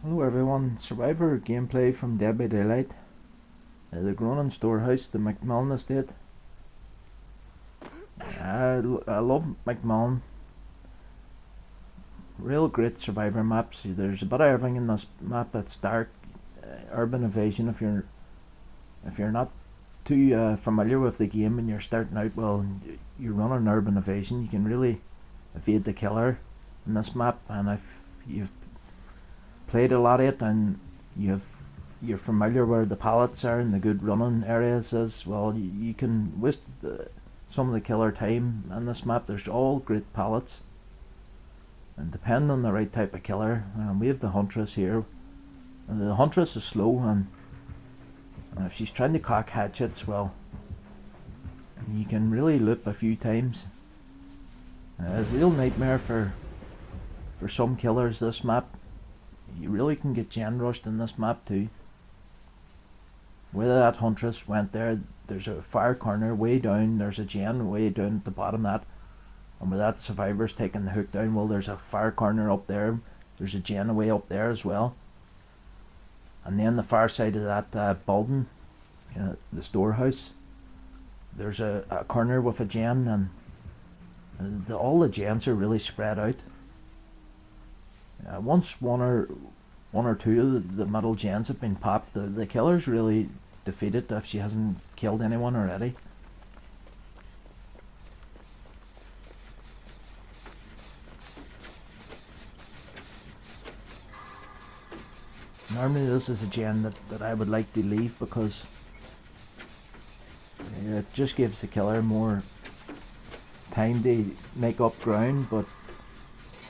Hello everyone, Survivor gameplay from Dead by Daylight. The Gronin Storehouse, the McMillan Estate. I love McMillan. Real great Survivor maps. There's a bit of everything in this map. It's dark, urban evasion. If you're not too familiar with the game and you're starting out, well, you run an urban evasion. You can really evade the killer in this map, and if you've played a lot of it and you're familiar where the pallets are and the good running areas is, well, you can waste some of the killer time on this map. There's all great pallets, and depending on the right type of killer, we have the huntress here. And the huntress is slow, and if she's trying to cock hatchets, well, you can really loop a few times. It's a real nightmare for some killers, this map. You really can get gen rushed in this map too. Where that huntress went there, there's a fire corner way down, there's a gen way down at the bottom of that. And where that survivor's taking the hook down, well, there's a fire corner up there, there's a gen way up there as well. And then the far side of that building, the storehouse, there's a corner with a gen, and all the gens are really spread out. Once one or two of the middle gens have been popped, the killer's really defeated if she hasn't killed anyone already. Normally this is a gen that I would like to leave, because it just gives the killer more time to make up ground, but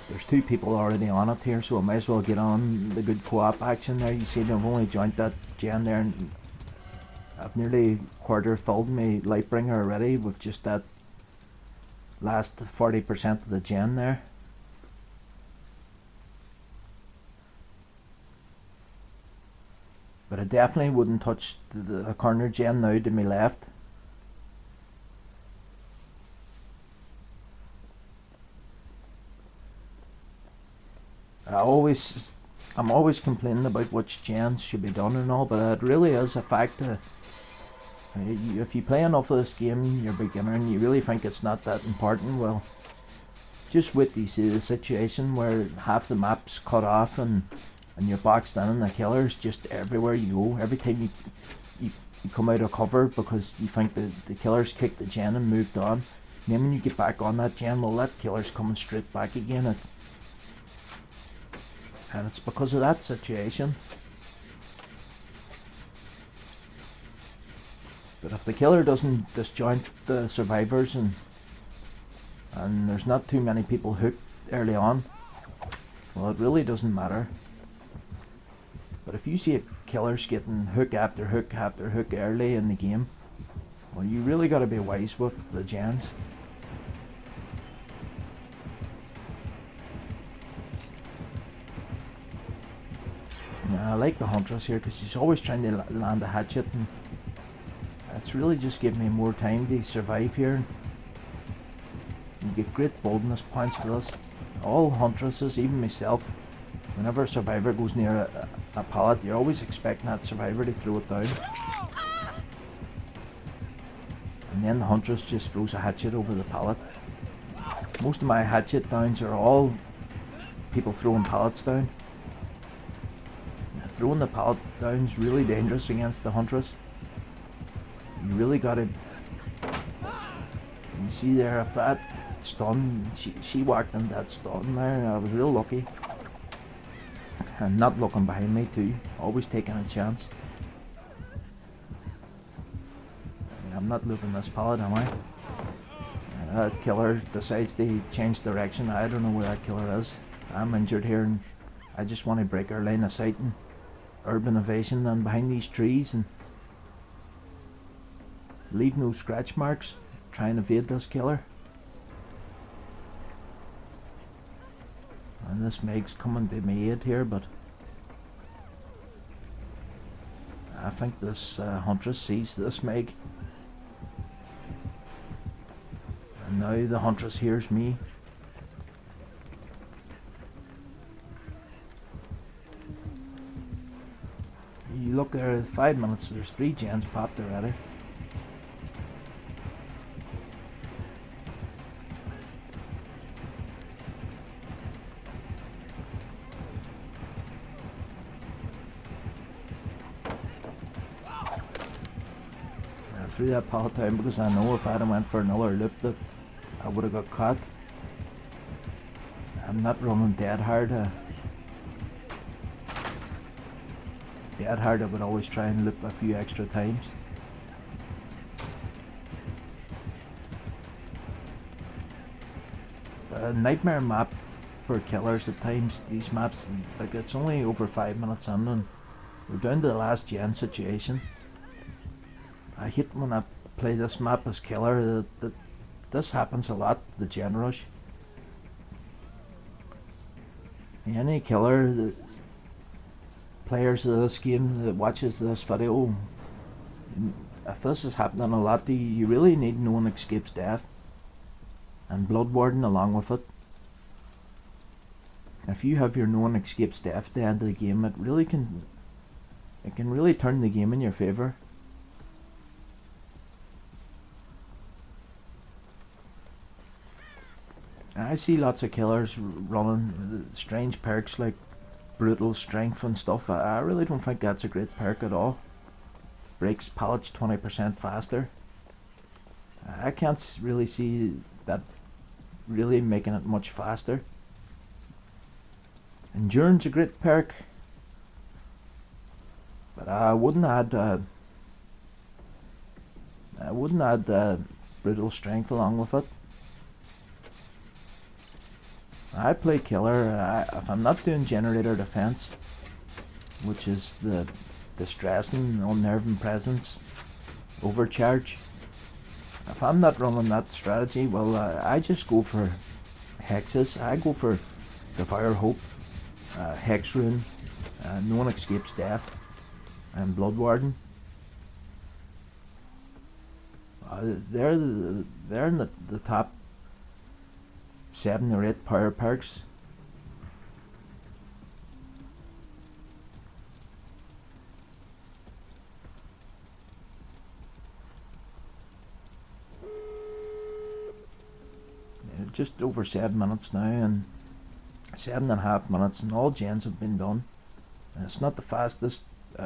there's two people already on it here, so I might as well get on the good co-op action there. You see, I've only joined that gen there, and I've nearly quarter filled my Lightbringer already with just that last 40% of the gen there. But I definitely wouldn't touch the corner gen now to my left. I'm always complaining about which gens should be done and all, but it really is a fact. If you play enough of this game, you're a beginner, and you really think it's not that important, well, just wait till you see the situation where half the map's cut off and you're boxed in, and the killer's just everywhere you go. Every time you come out of cover because you think the killer's kicked the gen and moved on, and then when you get back on that gen, well, that killer's coming straight back again. And it's because of that situation. But if the killer doesn't disjoint the survivors and there's not too many people hooked early on, well, it really doesn't matter. But if you see a killer's getting hook after hook after hook early in the game, well, you really got to be wise with the gens. I like the huntress here because she's always trying to land a hatchet, and it's really just giving me more time to survive here. You get great boldness points for this. All huntresses, even myself, whenever a survivor goes near a pallet, you're always expecting that survivor to throw it down. And then the huntress just throws a hatchet over the pallet. Most of my hatchet downs are all people throwing pallets down. Throwing the pallet down is really dangerous against the huntress. You really gotta. You see there, if that stun, she whacked into that stun there. I was real lucky. And not looking behind me too. Always taking a chance. I'm not looking this pallet, am I? That killer decides to change direction. I don't know where that killer is. I'm injured here, and I just want to break her line of sight and urban evasion and behind these trees and leave no scratch marks. Try and evade this killer. And this Meg's coming to my aid here, but I think this huntress sees this Meg. And now the huntress hears me. You look there, 5 minutes, there's 3 gens popped already. Through that pallet down because I know if I'd have went for another loop that I would have got caught. I'm not running dead hard. Dead hard I would always try and loop a few extra times. A nightmare map for killers at times. These maps, like, it's only over 5 minutes in and we're down to the last gen situation. I hate when I play this map as killer that this happens a lot, the gen rush. Any killer, the players of this game that watches this video, if this is happening a lot, you really need no one escapes death and blood warden along with it. If you have your no one escapes death at the end of the game, it can really turn the game in your favour. I see lots of killers running strange perks like brutal strength and stuff. I really don't think that's a great perk at all. Breaks pallets 20% faster. I can't really see that really making it much faster. Endurance a great perk, but I wouldn't add brutal strength along with it. I play killer if I'm not doing generator defense, which is the distressing, unnerving presence, overcharge. If I'm not running that strategy, well, I just go for hexes. I go for Devour Hope, Hex Rune, No One Escapes Death, and Blood Warden. They're in the top 7 or 8 power perks. Just over 7 minutes now, and 7.5 minutes, and all gens have been done. And it's not the fastest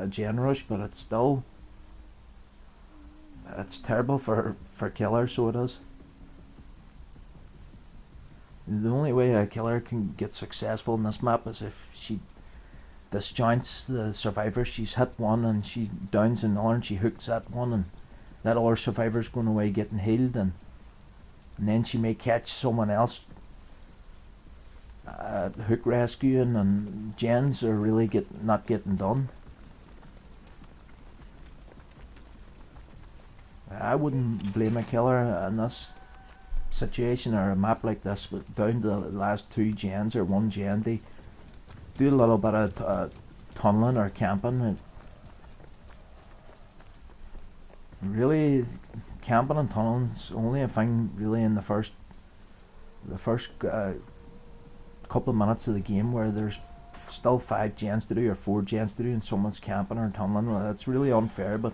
gen rush, but it's still, it's terrible for killer, so it is. The only way a killer can get successful in this map is if she disjoints the survivors. She's hit one and she downs another and she hooks that one, and that other survivor's going away getting healed, and then she may catch someone else hook rescuing, and gens are really not getting done. I wouldn't blame a killer in this situation or a map like this, but down to the last 2 gens or 1 gen, they do a little bit of tunneling or camping. Really, camping and tunneling is only a thing really in the first couple of minutes of the game, where there's still 5 gens to do or 4 gens to do, and someone's camping or tunneling. Well, that's really unfair. But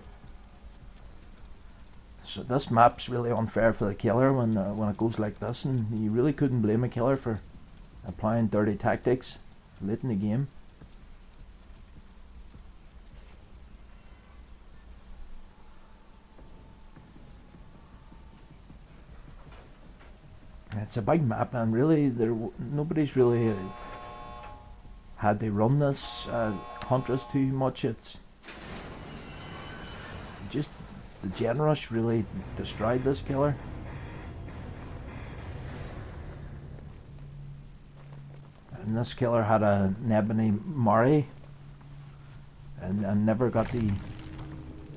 so this map's really unfair for the killer when it goes like this, and you really couldn't blame a killer for applying dirty tactics late in the game. It's a big map, and really nobody's really had to run this huntress too much. It's just the gen rush really destroyed this killer. And this killer had a Nebony Mori and never got to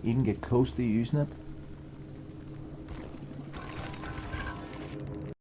even get close to using it.